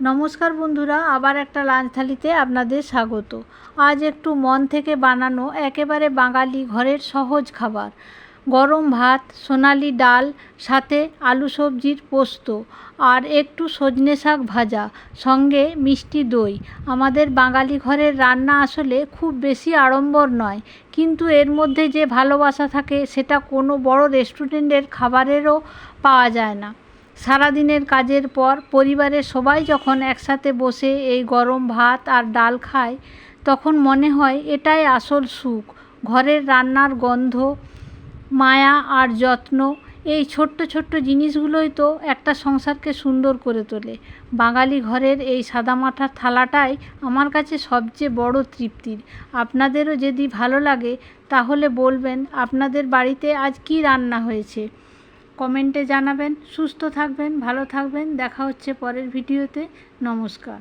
নমস্কার বন্ধুরা, আবার একটা লাঞ্চ থালিতে আপনাদের স্বাগত। আজ একটু মন থেকে বানানো একেবারে বাঙালি ঘরের সহজ খাবার, গরম ভাত, সোনালি ডাল, সাথে আলু সবজির পোস্ত আর একটু সজনে শাক ভাজা, সঙ্গে মিষ্টি দই। আমাদের বাঙালি ঘরের রান্না আসলে খুব বেশি আড়ম্বর নয়, কিন্তু এর মধ্যে যে ভালোবাসা থাকে সেটা কোনো বড় রেস্টুরেন্টের খাবারেরও পাওয়া যায় না। সারাদিনের কাজের পর পরিবারের সবাই যখন একসাথে বসে এই গরম ভাত আর ডাল খায়, তখন মনে হয় এটাই আসল সুখ। ঘরের রান্নার গন্ধ, মায়া আর যত্ন, এই ছোট্ট ছোট্ট জিনিসগুলোই তো একটা সংসারকে সুন্দর করে তোলে। বাঙালি ঘরের এই সাদামাটা থালাটাই আমার কাছে সবচেয়ে বড় তৃপ্তির। আপনাদেরও যদি ভালো লাগে তাহলে বলবেন আপনাদের বাড়িতে আজ কী রান্না হয়েছে, কমেন্টে জানাবেন। সুস্থ থাকবেন, ভালো থাকবেন। দেখা হচ্ছে পরের ভিডিওতে। নমস্কার।